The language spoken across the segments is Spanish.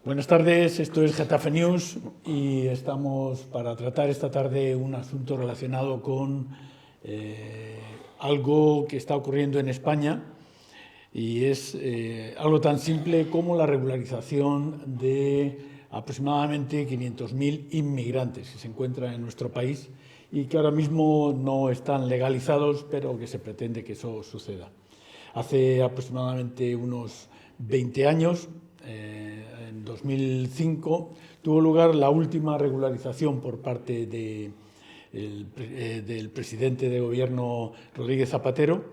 Buenas tardes, esto es Getafe News y estamos para tratar esta tarde un asunto relacionado con algo que está ocurriendo en España y es algo tan simple como la regularización de aproximadamente 500.000 inmigrantes que se encuentran en nuestro país y que ahora mismo no están legalizados, pero que se pretende que eso suceda. Hace aproximadamente unos 20 años, en 2005, tuvo lugar la última regularización por parte del presidente de gobierno Rodríguez Zapatero,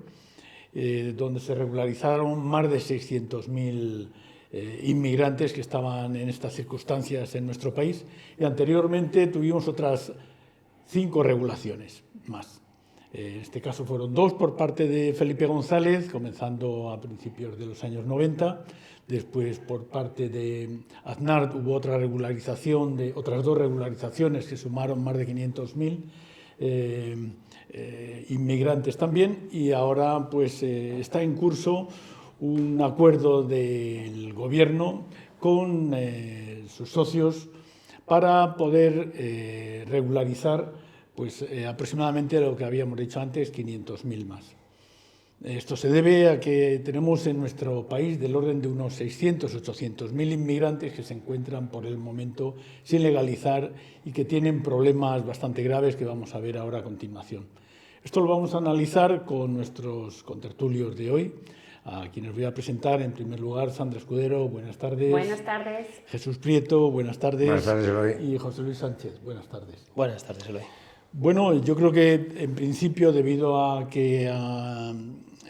donde se regularizaron más de 600.000 inmigrantes que estaban en estas circunstancias en nuestro país. Y anteriormente tuvimos otras 5 regulaciones más. En este caso fueron 2 por parte de Felipe González, comenzando a principios de los años 90. Después, por parte de Aznar, hubo otra regularización, otras 2 regularizaciones que sumaron más de 500.000 inmigrantes también. Y ahora pues, está en curso un acuerdo del Gobierno con sus socios para poder regularizar pues, aproximadamente lo que habíamos dicho antes, 500.000 más. Esto se debe a que tenemos en nuestro país del orden de unos 600, 800.000 inmigrantes que se encuentran por el momento sin legalizar y que tienen problemas bastante graves que vamos a ver ahora a continuación. Esto lo vamos a analizar con nuestros contertulios de hoy, a quienes voy a presentar. En primer lugar, Sandra Escudero, buenas tardes. Buenas tardes. Jesús Prieto, buenas tardes. Buenas tardes, Eloy. Y José Luis Sánchez, buenas tardes. Buenas tardes, Eloy. Bueno, yo creo que en principio, debido a que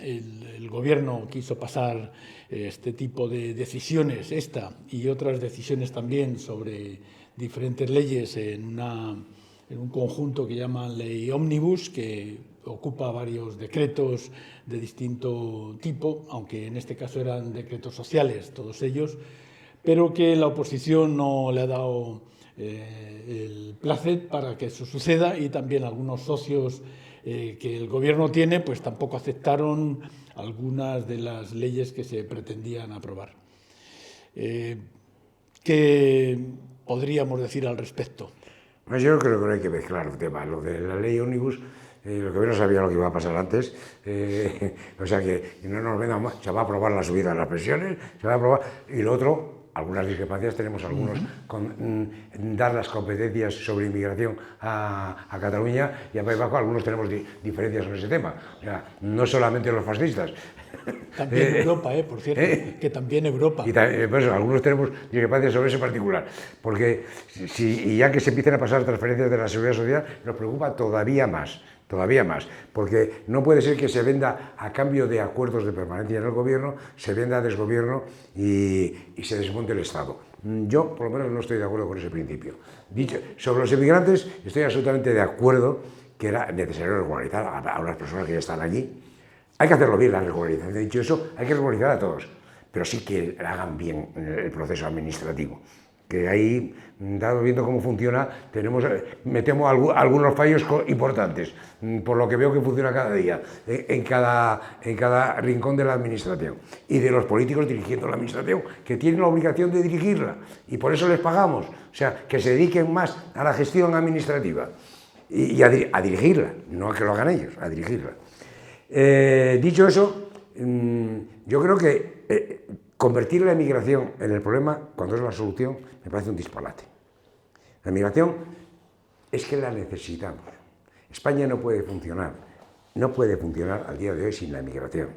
el Gobierno quiso pasar este tipo de decisiones, esta y otras decisiones también sobre diferentes leyes en un conjunto que llaman Ley Ómnibus, que ocupa varios decretos de distinto tipo, aunque en este caso eran decretos sociales, todos ellos, pero que la oposición no le ha dado el placer para que eso suceda, y también algunos socios que el Gobierno tiene pues tampoco aceptaron algunas de las leyes que se pretendían aprobar. ¿Qué podríamos decir al respecto? Pues yo creo que no hay que mezclar el tema. Lo de la ley Ómnibus, lo que no sabía lo que iba a pasar antes, o sea que no nos vengan más, se va a aprobar la subida de las pensiones, se va a aprobar, y lo otro, algunas discrepancias tenemos algunos con dar las competencias sobre inmigración a Cataluña y a País Vasco. Algunos tenemos diferencias sobre ese tema, o sea, no solamente los fascistas. También Europa, por cierto, que también Europa. Y pues, algunos tenemos discrepancias sobre ese particular, porque y ya que se empiezan a pasar transferencias de la Seguridad Social, nos preocupa todavía más, porque no puede ser que se venda a cambio de acuerdos de permanencia en el Gobierno, se venda a desgobierno y se desmonte el Estado. Yo, por lo menos, no estoy de acuerdo con ese principio. Dicho, sobre los inmigrantes, estoy absolutamente de acuerdo que era necesario regularizar a unas personas que ya están allí. Hay que hacerlo bien, la regularización. Dicho eso, hay que regularizar a todos, pero sí que hagan bien el proceso administrativo. Que ahí, dado viendo cómo funciona, metemos algunos fallos importantes, por lo que veo que funciona cada día, en cada rincón de la administración. Y de los políticos dirigiendo la administración, que tienen la obligación de dirigirla, y por eso les pagamos. O sea, que se dediquen más a la gestión administrativa y a dirigirla, no a que lo hagan ellos, a dirigirla. Dicho eso, yo creo que convertir la emigración en el problema, cuando es la solución, me parece un disparate. La emigración es que la necesitamos. España no puede funcionar al día de hoy sin la emigración.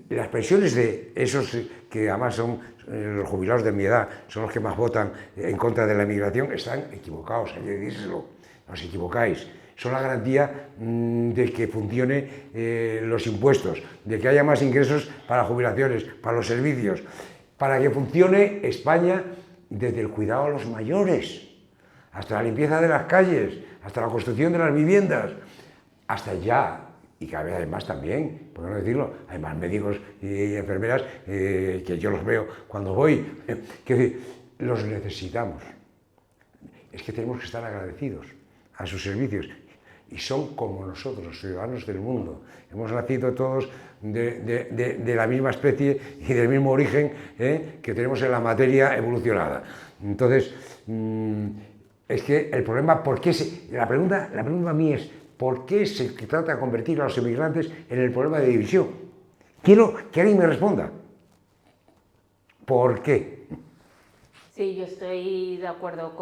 Las pensiones de esos que además son los jubilados de mi edad, son los que más votan en contra de la emigración, están equivocados, hay que decírselo, no os equivocáis. Son la garantía de que funcione los impuestos, de que haya más ingresos para jubilaciones, para los servicios, para que funcione España desde el cuidado a los mayores, hasta la limpieza de las calles, hasta la construcción de las viviendas, hasta ya, y cada vez hay más también, por qué no decirlo, hay más médicos y enfermeras que yo los veo cuando voy, que los necesitamos. Es que tenemos que estar agradecidos a sus servicios. y son como nosotros, ciudadanos del mundo. Hemos nacido todos de la misma especie y del mismo origen que tenemos en la materia evolucionada. Entonces, es que el problema, la pregunta a mí es, ¿por qué se trata de convertir a los inmigrantes en el problema de división? Quiero que alguien me responda. ¿Por qué? Sí, yo estoy de acuerdo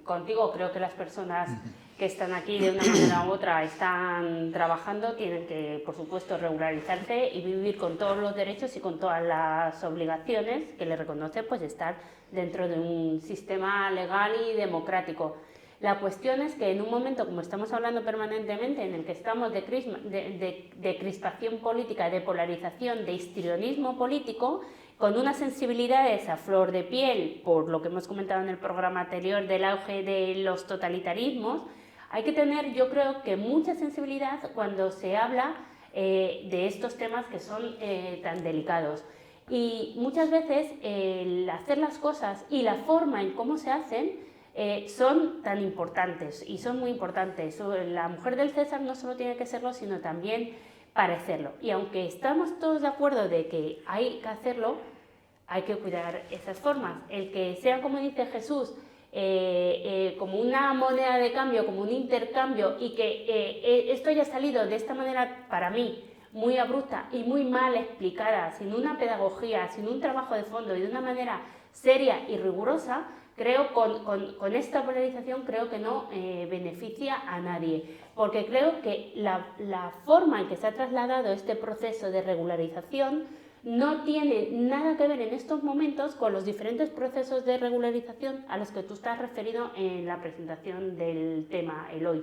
contigo. Creo que las personas que están aquí de una manera u otra están trabajando, tienen que, por supuesto, regularizarse y vivir con todos los derechos y con todas las obligaciones que les reconoce, pues, estar dentro de un sistema legal y democrático. La cuestión es que en un momento, como estamos hablando permanentemente, en el que estamos de crispación política, de polarización, de histrionismo político, con unas sensibilidades a flor de piel, por lo que hemos comentado en el programa anterior del auge de los totalitarismos, hay que tener, yo creo que mucha sensibilidad cuando se habla de estos temas que son tan delicados. Y muchas veces el hacer las cosas y la forma en cómo se hacen son tan importantes y son muy importantes. La mujer del César no solo tiene que serlo, sino también parecerlo. Y aunque estamos todos de acuerdo de que hay que hacerlo, hay que cuidar esas formas. El que sea, como dice Jesús, como una moneda de cambio, como un intercambio, y que esto haya salido de esta manera, para mí, muy abrupta y muy mal explicada, sin una pedagogía, sin un trabajo de fondo y de una manera seria y rigurosa, creo con esta polarización creo que no beneficia a nadie, porque creo que la forma en que se ha trasladado este proceso de regularización no tiene nada que ver en estos momentos con los diferentes procesos de regularización a los que tú estás referido en la presentación del tema, Eloy.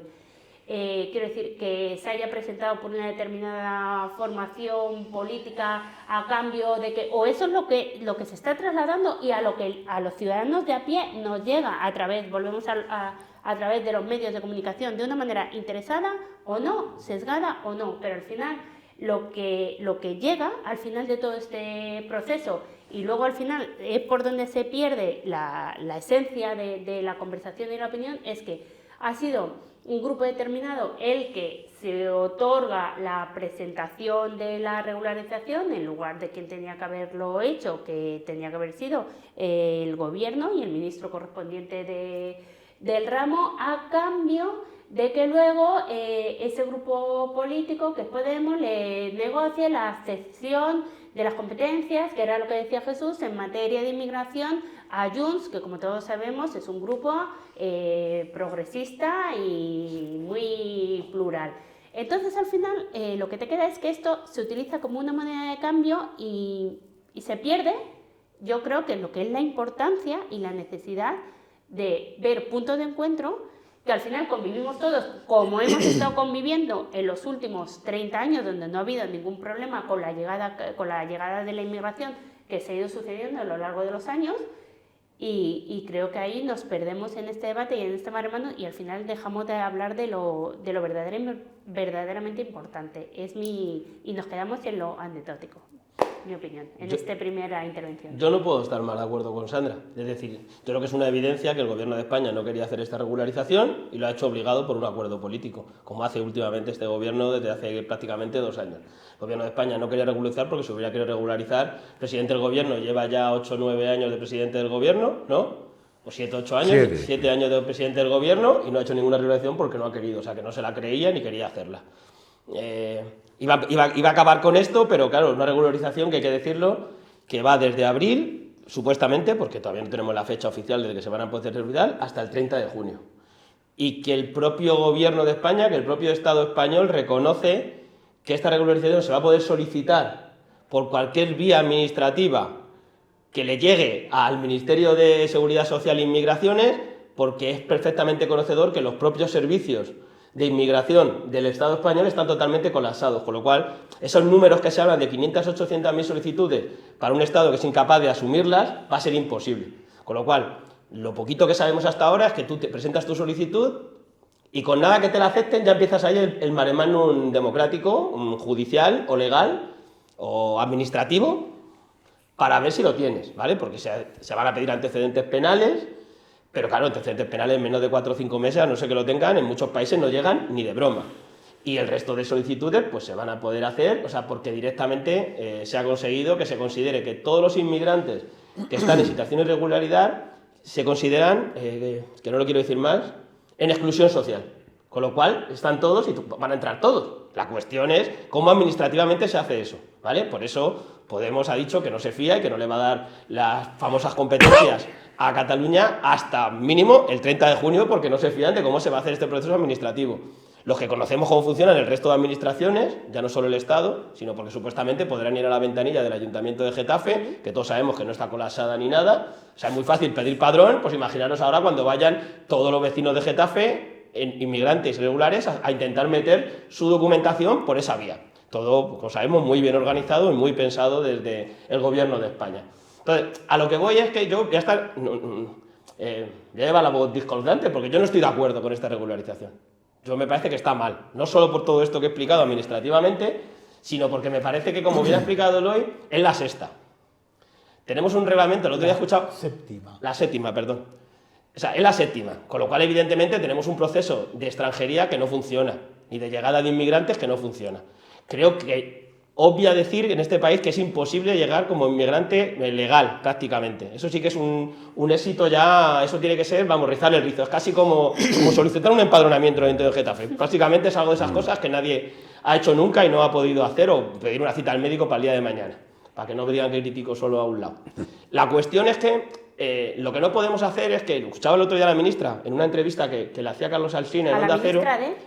Quiero decir, que se haya presentado por una determinada formación política a cambio de que, o eso es lo que se está trasladando y a lo que a los ciudadanos de a pie nos llega a través, volvemos a través de los medios de comunicación, de una manera interesada o no, sesgada o no, pero al final lo que llega al final de todo este proceso, y luego al final es por donde se pierde la esencia de la conversación y la opinión, es que ha sido un grupo determinado el que se otorga la presentación de la regularización en lugar de quien tenía que haberlo hecho, que tenía que haber sido el gobierno y el ministro correspondiente del ramo, a cambio de que luego ese grupo político, que es Podemos, le negocie la cesión de las competencias, que era lo que decía Jesús, en materia de inmigración a Junts, que como todos sabemos es un grupo progresista y muy plural. Entonces al final lo que te queda es que esto se utiliza como una moneda de cambio y se pierde, yo creo, que lo que es la importancia y la necesidad de ver puntos de encuentro, que al final convivimos todos como hemos estado conviviendo en los últimos 30 años, donde no ha habido ningún problema con la llegada de la inmigración que se ha ido sucediendo a lo largo de los años, y creo que ahí nos perdemos en este debate y en este maremano, y al final dejamos de hablar de lo verdaderamente importante. Y nos quedamos en lo anecdótico, mi opinión, en esta primera intervención. Yo no puedo estar más de acuerdo con Sandra. Es decir, yo creo que es una evidencia que el Gobierno de España no quería hacer esta regularización y lo ha hecho obligado por un acuerdo político, como hace últimamente este Gobierno desde hace prácticamente 2 años. El Gobierno de España no quería regularizar porque si hubiera querido regularizar, el presidente del Gobierno lleva ya 8 o 9 años de presidente del Gobierno, ¿no? O 7 o 8 años, 7 años de presidente del Gobierno, y no ha hecho ninguna regularización porque no ha querido, o sea, que no se la creía ni quería hacerla. Iba a acabar con esto, pero claro, una regularización que hay que decirlo, que va desde abril, supuestamente, porque todavía no tenemos la fecha oficial desde que se van a poder regular, hasta el 30 de junio. Y que el propio Gobierno de España, que el propio Estado español reconoce que esta regularización se va a poder solicitar por cualquier vía administrativa que le llegue al Ministerio de Seguridad Social e Inmigraciones, porque es perfectamente conocedor que los propios servicios de inmigración del Estado español están totalmente colapsados, con lo cual esos números que se hablan de 500 o 800.000 solicitudes para un Estado que es incapaz de asumirlas va a ser imposible. Con lo cual, lo poquito que sabemos hasta ahora es que tú te presentas tu solicitud y con nada que te la acepten ya empiezas ahí el mare magnum democrático, judicial o legal o administrativo para ver si lo tienes, ¿vale? Porque se van a pedir antecedentes penales, Pero claro, antecedentes penales en menos de 4 o 5 meses, a no ser que lo tengan, en muchos países no llegan ni de broma. Y el resto de solicitudes pues se van a poder hacer, o sea, porque directamente se ha conseguido que se considere que todos los inmigrantes que están en situación de irregularidad se consideran, que no lo quiero decir más, en exclusión social. Con lo cual están todos y van a entrar todos. La cuestión es cómo administrativamente se hace eso, ¿vale? Por eso Podemos ha dicho que no se fía y que no le va a dar las famosas competencias a Cataluña hasta mínimo el 30 de junio porque no se fían de cómo se va a hacer este proceso administrativo. Los que conocemos cómo funcionan el resto de administraciones, ya no solo el Estado, sino porque supuestamente podrán ir a la ventanilla del Ayuntamiento de Getafe, que todos sabemos que no está colapsada ni nada. O sea, es muy fácil pedir padrón, pues imaginaros ahora cuando vayan todos los vecinos de Getafe, inmigrantes irregulares, a intentar meter su documentación por esa vía. Todo, como sabemos, muy bien organizado y muy pensado desde el Gobierno de España. Entonces, a lo que voy es que yo voy a estar... ya lleva la voz discordante porque yo no estoy de acuerdo con esta regularización. Yo me parece que está mal, no solo por todo esto que he explicado administrativamente, sino porque me parece que, como bien ha explicado Eloy, es la sexta. Tenemos un reglamento, el otro día he escuchado... La séptima, perdón. O sea, es la séptima, con lo cual, evidentemente, tenemos un proceso de extranjería que no funciona, y de llegada de inmigrantes que no funciona. Creo que obvia decir en este país que es imposible llegar como inmigrante legal, prácticamente. Eso sí que es un éxito ya, eso tiene que ser, vamos, rizar el rizo. Es casi como solicitar un empadronamiento dentro de Getafe. Prácticamente es algo de esas cosas que nadie ha hecho nunca y no ha podido hacer, o pedir una cita al médico para el día de mañana, para que no digan que critico solo a un lado. La cuestión es que lo que no podemos hacer es que, escuchaba el otro día a la ministra, en una entrevista que le hacía Carlos Alsina en Onda Cero,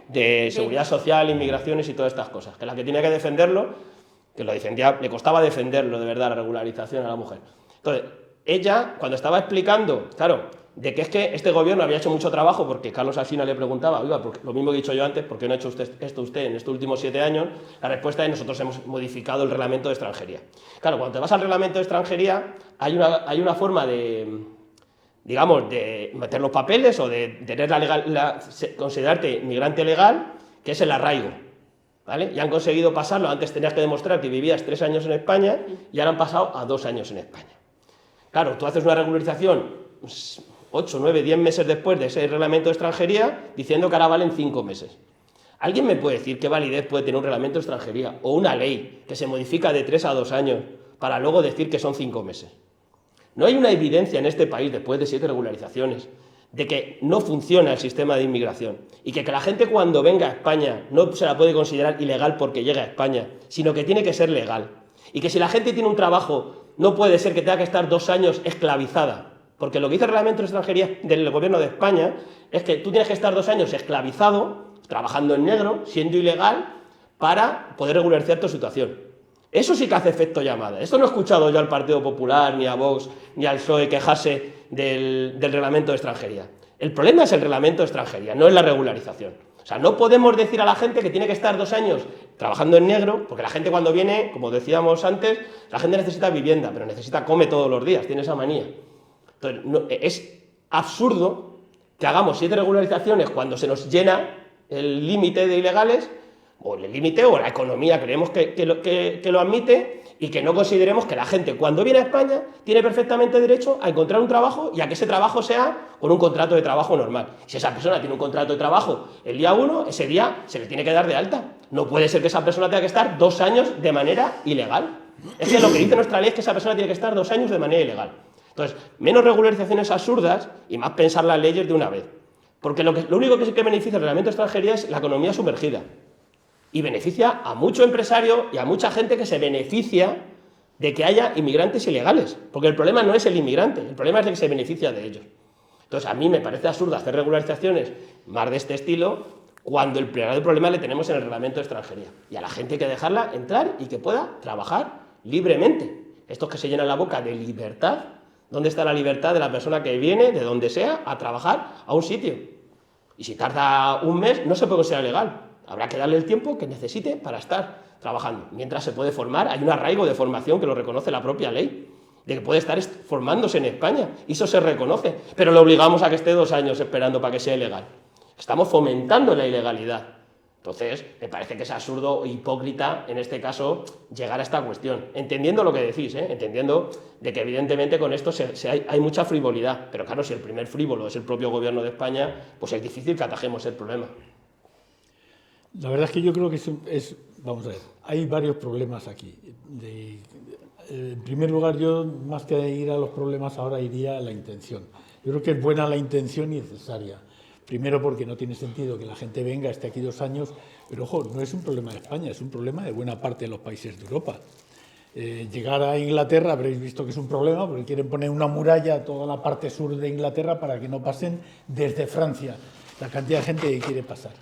de Seguridad Social, Inmigraciones y todas estas cosas, que la que tiene que defenderlo, que lo defendía, le costaba defenderlo de verdad, la regularización a la mujer. Entonces, ella, cuando estaba explicando, claro, de que es que este gobierno había hecho mucho trabajo, porque Carlos Alsina le preguntaba, oiga, lo mismo que he dicho yo antes, ¿por qué no ha hecho usted en estos últimos 7 años? La respuesta es, nosotros hemos modificado el reglamento de extranjería. Claro, cuando te vas al reglamento de extranjería, hay una forma de, digamos, de meter los papeles o de tener considerarte inmigrante legal, que es el arraigo. ¿Vale? Y han conseguido pasarlo, antes tenías que demostrar que vivías 3 años en España y ahora han pasado a 2 años en España. Claro, tú haces una regularización 8, 9, 10 meses después de ese reglamento de extranjería diciendo que ahora valen 5 meses. ¿Alguien me puede decir qué validez puede tener un reglamento de extranjería o una ley que se modifica de 3 a 2 años para luego decir que son 5 meses? No hay una evidencia en este país, después de 7 regularizaciones, de que no funciona el sistema de inmigración y que la gente cuando venga a España no se la puede considerar ilegal porque llega a España, sino que tiene que ser legal. Y que si la gente tiene un trabajo, no puede ser que tenga que estar 2 años esclavizada. Porque lo que dice el reglamento de extranjería del Gobierno de España es que tú tienes que estar 2 años esclavizado, trabajando en negro, siendo ilegal, para poder regularizar tu situación. Eso sí que hace efecto llamada. Esto no he escuchado yo al Partido Popular, ni a Vox, ni al PSOE quejarse del reglamento de extranjería. El problema es el reglamento de extranjería, no es la regularización. O sea, no podemos decir a la gente que tiene que estar 2 años trabajando en negro, porque la gente cuando viene, como decíamos antes, la gente necesita vivienda, pero come todos los días, tiene esa manía. Entonces, es absurdo que hagamos 7 regularizaciones cuando se nos llena el límite de ilegales, o el límite o la economía creemos que lo admite, y que no consideremos que la gente cuando viene a España tiene perfectamente derecho a encontrar un trabajo y a que ese trabajo sea con un contrato de trabajo normal. Si esa persona tiene un contrato de trabajo el día 1, ese día se le tiene que dar de alta. No puede ser que esa persona tenga que estar 2 años de manera ilegal. Es que lo que dice nuestra ley es que esa persona tiene que estar 2 años de manera ilegal. Entonces, menos regularizaciones absurdas y más pensar las leyes de una vez. Porque lo único que sí que beneficia el reglamento de extranjería es la economía sumergida. Y beneficia a mucho empresario y a mucha gente que se beneficia de que haya inmigrantes ilegales. Porque el problema no es el inmigrante, el problema es de que se beneficia de ellos. Entonces, a mí me parece absurdo hacer regularizaciones más de este estilo cuando el verdadero problema le tenemos en el reglamento de extranjería. Y a la gente hay que dejarla entrar y que pueda trabajar libremente. Estos que se llenan la boca de libertad, ¿dónde está la libertad de la persona que viene, de donde sea, a trabajar a un sitio? Y si tarda un mes, no se puede considerar legal. Habrá que darle el tiempo que necesite para estar trabajando. Mientras se puede formar, hay un arraigo de formación que lo reconoce la propia ley, de que puede estar formándose en España, y eso se reconoce, pero lo obligamos a que esté 2 años esperando para que sea ilegal. Estamos fomentando la ilegalidad. Entonces, me parece que es absurdo e hipócrita, en este caso, llegar a esta cuestión. Entendiendo lo que decís, entendiendo de que evidentemente con esto hay mucha frivolidad, pero claro, si el primer frívolo es el propio gobierno de España, pues es difícil que atajemos el problema. La verdad es que yo creo que vamos a ver, hay varios problemas aquí. En primer lugar, yo más que ir a los problemas ahora iría a la intención. Yo creo que es buena la intención y necesaria. Primero porque no tiene sentido que la gente venga, esté aquí 2 años, pero ojo, no es un problema de España, es un problema de buena parte de los países de Europa. Llegar a Inglaterra, habréis visto que es un problema, porque quieren poner una muralla a toda la parte sur de Inglaterra para que no pasen desde Francia la cantidad de gente que quiere pasar.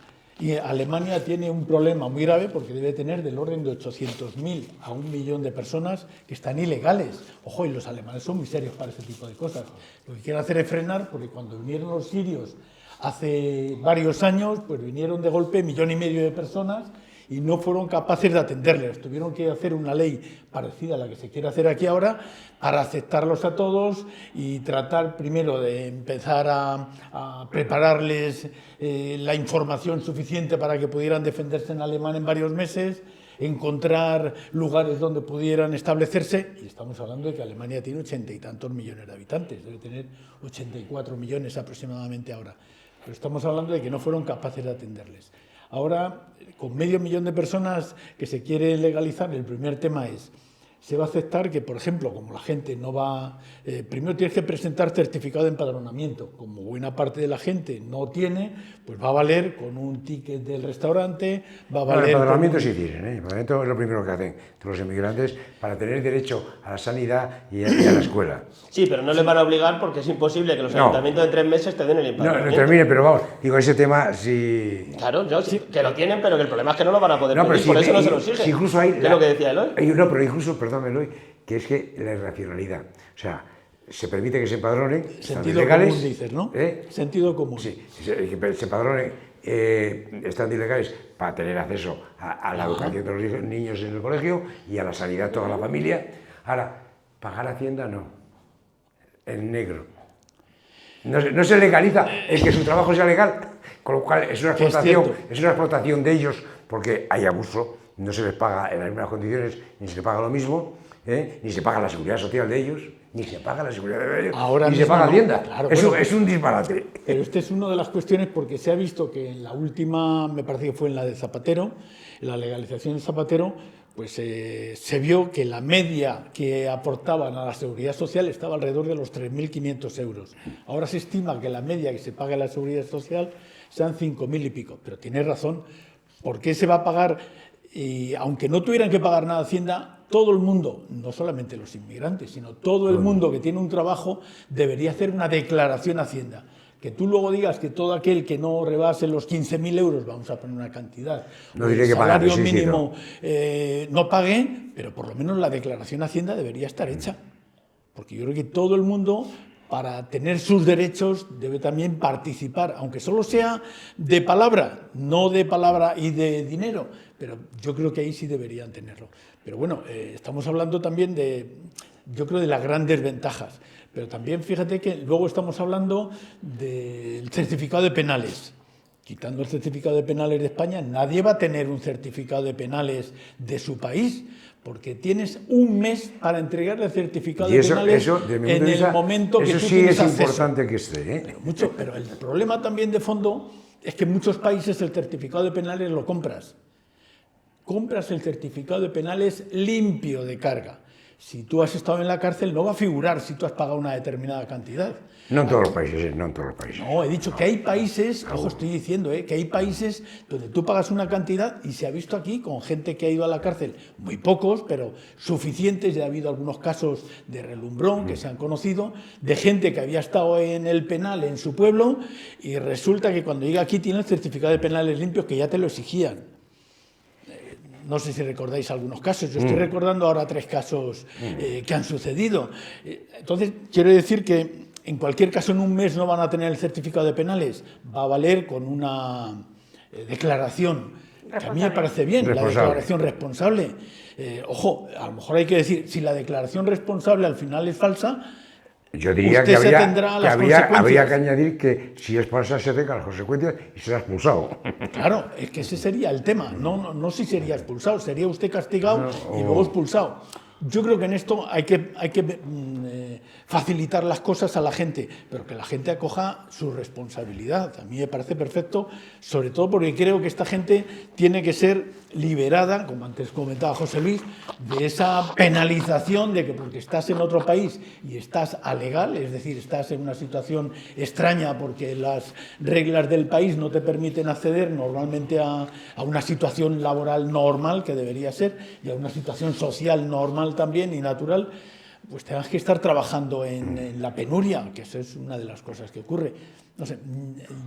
Y Alemania tiene un problema muy grave porque debe tener del orden de 800.000 a 1 millón de personas que están ilegales. Ojo, y los alemanes son muy serios para ese tipo de cosas. Lo que quieren hacer es frenar, porque cuando vinieron los sirios hace varios años, pues vinieron de golpe 1,5 millones de personas y no fueron capaces de atenderles. Tuvieron que hacer una ley parecida a la que se quiere hacer aquí ahora para aceptarlos a todos y tratar primero de empezar a prepararles la información suficiente para que pudieran defenderse en alemán en varios meses, encontrar lugares donde pudieran establecerse, y estamos hablando de que Alemania tiene 80 y tantos millones de habitantes, debe tener 84 millones aproximadamente ahora. Pero estamos hablando de que no fueron capaces de atenderles. Ahora, con 500.000 de personas que se quiere legalizar, el primer tema es, se va a aceptar que, por ejemplo, como la gente no va... primero tienes que presentar certificado de empadronamiento. Como buena parte de la gente no tiene, pues va a valer con un ticket del restaurante, va a valer... El empadronamiento sí tienen, el empadronamiento es lo primero que hacen los inmigrantes para tener derecho a la sanidad y a la escuela. Sí, pero no les van a obligar porque es imposible que los ayuntamientos en 3 meses te den el empadronamiento. No termine, pero vamos, digo, ese tema sí... Claro, que lo tienen, pero que el problema es que no lo van a poder pedir, por eso no se lo exigen. Incluso hay... ¿Qué es lo que decía Eloy? No, pero incluso, perdón, Eloy, que es que la irracionalidad. O sea, se permite que se empadronen, están ilegales... Sentido común, dices, ¿no? Sentido común. Sí, que se empadronen, están ilegales para tener acceso a la educación de los niños en el colegio y a la sanidad de toda la familia. Ahora, pagar Hacienda no, en negro. No se legaliza el que su trabajo sea legal, con lo cual es una explotación de ellos porque hay abuso, no se les paga en las mismas condiciones, ni se les paga lo mismo, ni se paga la seguridad social de ellos, ni se paga la seguridad de ellos, ni se paga Hacienda. Claro, es un disparate. Pero esta es una de las cuestiones porque se ha visto que en la última, me parece que fue en la de Zapatero, en la legalización de Zapatero, pues se vio que la media que aportaban a la seguridad social estaba alrededor de los 3.500 euros. Ahora se estima que la media que se paga en la seguridad social sean 5.000 y pico. Pero tiene razón, ¿por qué se va a pagar? Y aunque no tuvieran que pagar nada a Hacienda, todo el mundo, no solamente los inmigrantes, sino todo el mundo que tiene un trabajo debería hacer una declaración a Hacienda. Que tú luego digas que todo aquel que no rebase los 15.000 euros, vamos a poner una cantidad, no diré que pagar, salario mínimo no pague, pero por lo menos la declaración a Hacienda debería estar hecha. Porque yo creo que todo el mundo, para tener sus derechos, debe también participar, aunque solo sea de palabra, no de palabra y de dinero, pero yo creo que ahí sí deberían tenerlo. Pero bueno, estamos hablando también yo creo, de las grandes ventajas. Pero también fíjate que luego estamos hablando del certificado de penales. Quitando el certificado de penales de España, nadie va a tener un certificado de penales de su país, porque tienes un mes para entregar el certificado de penales en el momento que tú tienes acceso. Eso sí es importante que esté. Pero el problema también de fondo es que en muchos países el certificado de penales lo compras. Compras el certificado de penales limpio de carga. Si tú has estado en la cárcel, no va a figurar si tú has pagado una determinada cantidad. No en todos los países, no en todos los países. No, he dicho que hay países, ojo, estoy diciendo, que hay países donde tú pagas una cantidad y se ha visto aquí con gente que ha ido a la cárcel, muy pocos, pero suficientes, ya ha habido algunos casos de relumbrón que se han conocido, de gente que había estado en el penal en su pueblo y resulta que cuando llega aquí tiene el certificado de penales limpios que ya te lo exigían. No sé si recordáis algunos casos, yo estoy recordando ahora 3 casos que han sucedido. Entonces, quiero decir que en cualquier caso en un mes no van a tener el certificado de penales, va a valer con una declaración, que a mí me parece bien, la declaración responsable. Ojo, a lo mejor hay que decir, si la declaración responsable al final es falsa, Yo diría usted que se tendrá las consecuencias. habría que añadir que si es falsa se tenga las consecuencias y será expulsado. Claro, es que ese sería el tema. No si sería expulsado, sería usted castigado y luego expulsado. Yo creo que en esto hay que facilitar las cosas a la gente, pero que la gente acoja su responsabilidad. A mí me parece perfecto, sobre todo porque creo que esta gente tiene que ser liberada, como antes comentaba José Luis, de esa penalización de que porque estás en otro país y estás alegal, es decir, estás en una situación extraña porque las reglas del país no te permiten acceder normalmente a una situación laboral normal, que debería ser, y a una situación social normal también y natural, pues tengas que estar trabajando en la penuria, que eso es una de las cosas que ocurre. No sé,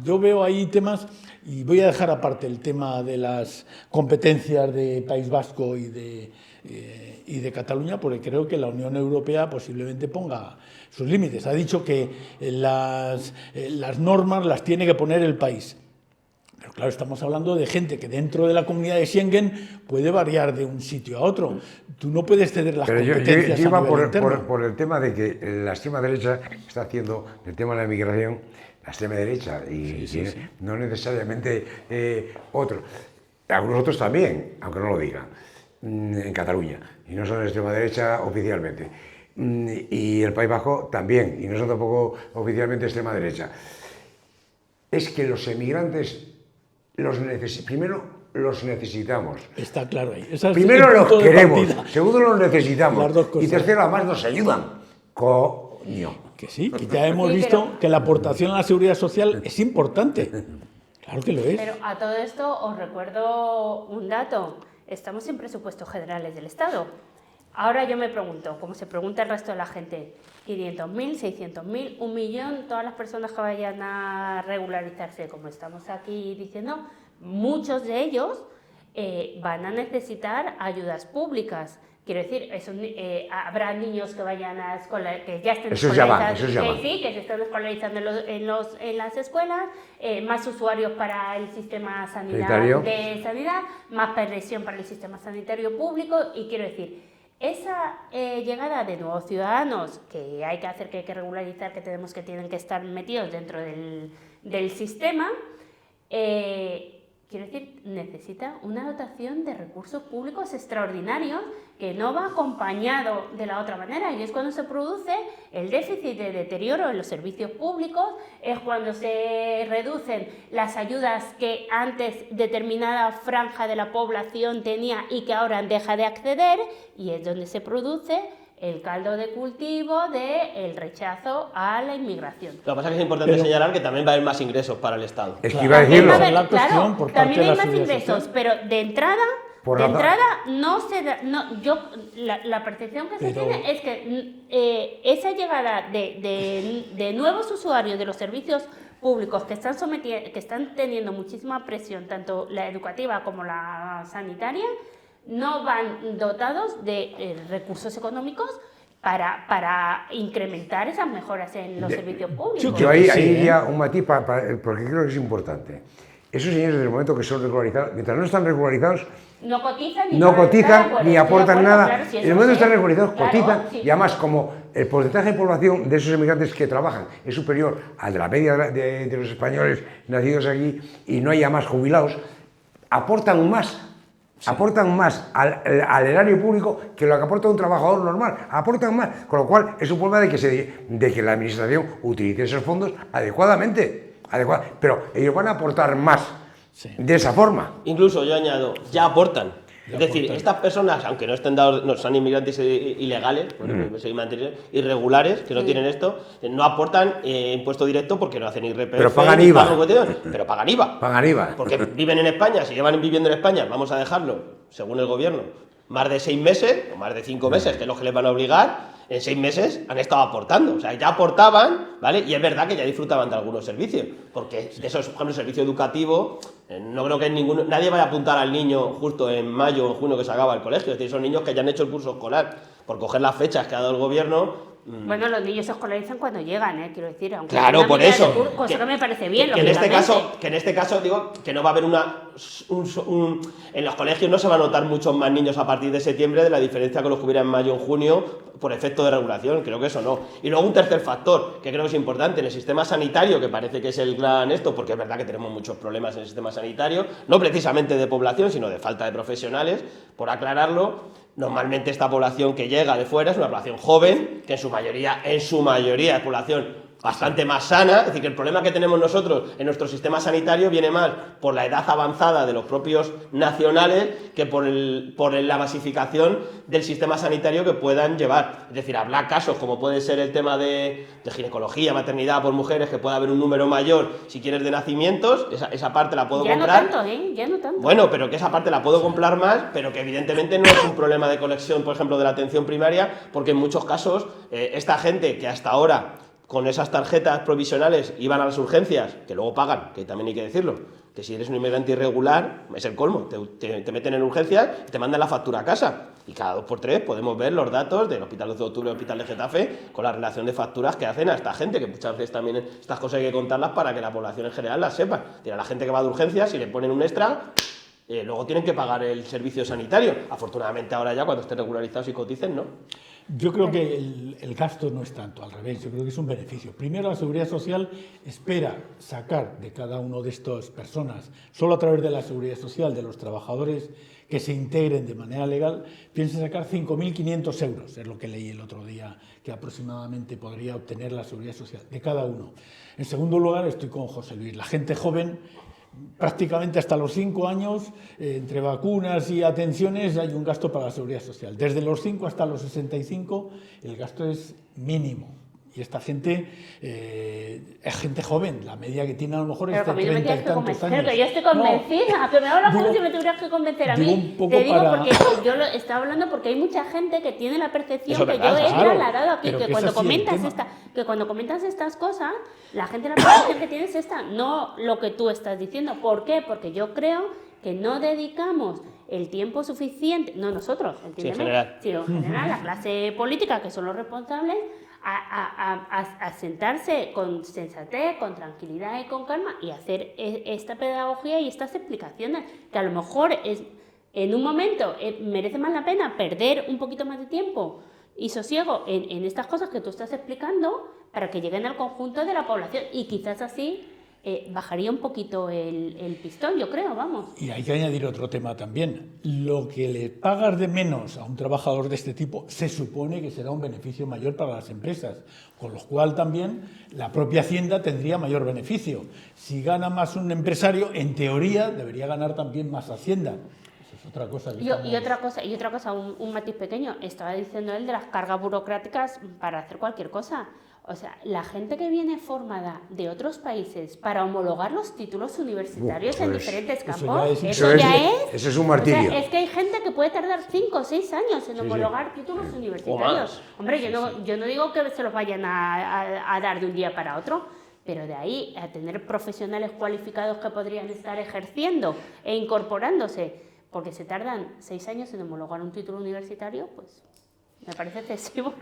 yo veo ahí temas, y voy a dejar aparte el tema de las competencias de País Vasco y de Cataluña, porque creo que la Unión Europea posiblemente ponga sus límites. Ha dicho que las normas las tiene que poner el país. Pero claro, estamos hablando de gente que dentro de la comunidad de Schengen puede variar de un sitio a otro. Tú no puedes ceder las competencias yo iba a nivel interno. por el tema de que la extrema derecha está haciendo el tema de la inmigración, la extrema derecha, y Sí. no necesariamente otro. Algunos otros también, aunque no lo digan, en Cataluña, y no son de extrema derecha oficialmente. Y el País Vasco también, y no son tampoco oficialmente extrema derecha. Es que los emigrantes primero los necesitamos. Está claro ahí. Primero los queremos, segundo los necesitamos Las dos cosas. y tercero además nos ayudan. Coño. Que sí, que ya hemos visto que la aportación a la seguridad social es importante. Claro que lo es. Pero a todo esto os recuerdo un dato. Estamos en presupuestos generales del Estado. Ahora yo me pregunto, como se pregunta el resto de la gente, 500.000, 600.000, 1 millón, todas las personas que vayan a regularizarse, como estamos aquí diciendo, muchos de ellos van a necesitar ayudas públicas. Quiero decir, habrá niños que vayan a escuela, que ya estén escolarizados, que se están escolarizando en las escuelas, más usuarios para el sistema sanitario, más presión para el sistema sanitario público, y quiero decir, esa llegada de nuevos ciudadanos que hay que hacer, que hay que regularizar, que tienen que estar metidos dentro del sistema, quiero decir, necesita una dotación de recursos públicos extraordinarios que no va acompañado de la otra manera, y es cuando se produce el déficit de deterioro en los servicios públicos, es cuando se reducen las ayudas que antes determinada franja de la población tenía y que ahora deja de acceder, y es donde se produce el caldo de cultivo del rechazo a la inmigración. Lo que pasa es que es importante señalar que también va a haber más ingresos para el Estado. Es que iba a decirlo. También hay más ingresos, pero de entrada no se da, la percepción que se tiene es que esa llegada de nuevos usuarios de los servicios públicos que están teniendo muchísima presión, tanto la educativa como la sanitaria, no van dotados de recursos económicos para incrementar esas mejoras en los servicios públicos. Yo ahí iría un matiz, porque creo que es importante. Esos señores, desde el momento que son regularizados, mientras no están regularizados, no cotizan ni aportan nada. Claro, en el momento de estar regularizados, cotizan, sí. Y además, como el porcentaje de población de esos emigrantes que trabajan es superior al de la media de los españoles nacidos aquí, y no haya más jubilados, aportan más. Sí. Aportan más al erario público que lo que aporta un trabajador normal. Aportan más, con lo cual es un problema de que la administración utilice esos fondos adecuadamente. Pero ellos van a aportar más de esa forma. Incluso yo añado, ya aportan. Es decir, estas personas, aunque no estén dados, no son inmigrantes ilegales, irregulares, que no tienen esto, no aportan impuesto directo porque no hacen IRPF. Pero pagan IVA. Pero pagan IVA. Pagan IVA. Porque viven en España, si llevan viviendo en España, vamos a dejarlo, según el gobierno, más de 6 meses o más de 5 meses, que es lo que les van a obligar. En 6 meses han estado aportando, o sea, ya aportaban, ¿vale? Y es verdad que ya disfrutaban de algunos servicios, porque de esos, por ejemplo, el servicio educativo, no creo que nadie vaya a apuntar al niño justo en mayo o en junio que se acaba el colegio, es decir, son niños que ya han hecho el curso escolar, por coger las fechas que ha dado el gobierno, Bueno, los niños se escolarizan cuando llegan, quiero decir, aunque Claro, tengan por mitad de eso. curso, cosa que me parece bien, que en este lógicamente. caso digo que no va a haber en los colegios no se va a notar muchos más niños a partir de septiembre de la diferencia con los que hubiera en mayo o en junio por efecto de regulación, creo que eso no. Y luego un tercer factor que creo que es importante en el sistema sanitario, que parece que es el gran esto, porque es verdad que tenemos muchos problemas en el sistema sanitario, no precisamente de población, sino de falta de profesionales, por aclararlo. Normalmente esta población que llega de fuera es una población joven, que en su mayoría es población bastante más sana, es decir, que el problema que tenemos nosotros en nuestro sistema sanitario viene más por la edad avanzada de los propios nacionales que por la masificación del sistema sanitario que puedan llevar. Es decir, habrá casos como puede ser el tema de ginecología, maternidad por mujeres, que pueda haber un número mayor, si quieres, de nacimientos, esa parte la puedo comprar. Ya no tanto, ya no tanto. Bueno, pero que esa parte la puedo comprar más, pero que evidentemente no es un problema de conexión, por ejemplo, de la atención primaria, porque en muchos casos esta gente que hasta ahora con esas tarjetas provisionales iban a las urgencias, que luego pagan, que también hay que decirlo, que si eres un inmigrante irregular es el colmo, te meten en urgencias y te mandan la factura a casa. Y cada 2 por 3 podemos ver los datos del Hospital 12 de Octubre y el Hospital de Getafe con la relación de facturas que hacen a esta gente, que muchas veces también estas cosas hay que contarlas para que la población en general las sepa. A la gente que va de urgencias, si le ponen un extra, luego tienen que pagar el servicio sanitario. Afortunadamente ahora ya cuando estén regularizados y coticen, ¿no? Yo creo que el gasto no es tanto, al revés, yo creo que es un beneficio. Primero, la Seguridad Social espera sacar de cada una de estas personas, solo a través de la Seguridad Social, de los trabajadores que se integren de manera legal, piensa sacar 5.500 euros, es lo que leí el otro día, que aproximadamente podría obtener la Seguridad Social, de cada uno. En segundo lugar, estoy con José Luis, la gente joven, prácticamente hasta los 5 años, entre vacunas y atenciones, hay un gasto para la Seguridad Social. Desde los 5 hasta los 65, el gasto es mínimo. Y esta gente es gente joven, la media que tiene a lo mejor es de 30 y tantos años. Que yo estoy convencida, no, que me hablas como digo, si me tuvieras que convencer a digo mí. un poco Te digo para... porque yo lo estaba hablando porque hay mucha gente que tiene la percepción Eso es que verdad, yo he claro, trasladado aquí, pero que que cuando es así el comentas tema. cuando comentas estas cosas, la gente la percepción que tiene es esta, no lo que tú estás diciendo. ¿Por qué? Porque yo creo que no dedicamos el tiempo suficiente, no nosotros, entiéndeme, sino en general la clase política, que son los responsables, a sentarse con sensatez, con tranquilidad y con calma y hacer esta pedagogía y estas explicaciones, que a lo mejor en un momento merece más la pena perder un poquito más de tiempo y sosiego en estas cosas que tú estás explicando para que lleguen al conjunto de la población y quizás así bajaría un poquito el pistón, yo creo, vamos. Y hay que añadir otro tema también. Lo que le pagas de menos a un trabajador de este tipo se supone que será un beneficio mayor para las empresas, con lo cual también la propia Hacienda tendría mayor beneficio. Si gana más un empresario, en teoría debería ganar también más Hacienda. Esa es otra cosa. Y otra cosa, un matiz pequeño. Estaba diciendo él de las cargas burocráticas para hacer cualquier cosa. O sea, la gente que viene formada de otros países para homologar los títulos universitarios en diferentes campos, eso es un martirio. O sea, es que hay gente que puede tardar 5 o 6 años en homologar títulos universitarios. Hombre, yo no digo que se los vayan a dar de un día para otro, pero de ahí a tener profesionales cualificados que podrían estar ejerciendo e incorporándose, porque se tardan 6 años en homologar un título universitario, pues... me parece excesivo.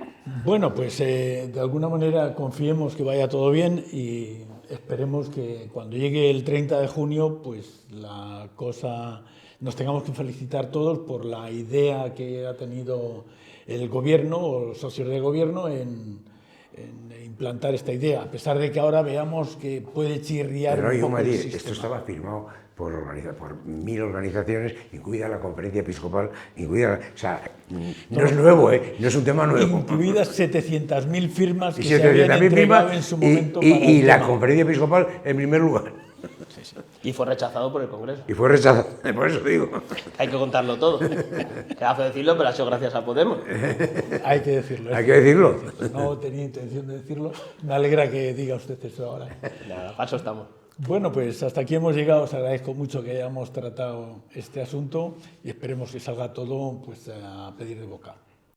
Bueno, pues de alguna manera confiemos que vaya todo bien y esperemos que cuando llegue el 30 de junio, pues la cosa, nos tengamos que felicitar todos por la idea que ha tenido el gobierno o los socios del gobierno en implantar esta idea, a pesar de que ahora veamos que puede chirriar un poco el sistema. Esto estaba firmado por 1000 organizaciones, incluida la Conferencia Episcopal, o sea, no es nuevo, no es un tema nuevo. Incluidas 700.000 firmas que se habían entregado en su momento y la Conferencia Episcopal en primer lugar. Y fue rechazado por el Congreso. Y fue rechazado, por eso digo. Hay que contarlo todo. Queda feo decirlo, pero ha sido gracias a Podemos. Hay que decirlo. Hay que decirlo. No tenía intención de decirlo. Me alegra que diga usted eso ahora. Nada, para eso estamos. Bueno, pues hasta aquí hemos llegado. Os agradezco mucho que hayamos tratado este asunto y esperemos que salga todo pues, a pedir de boca.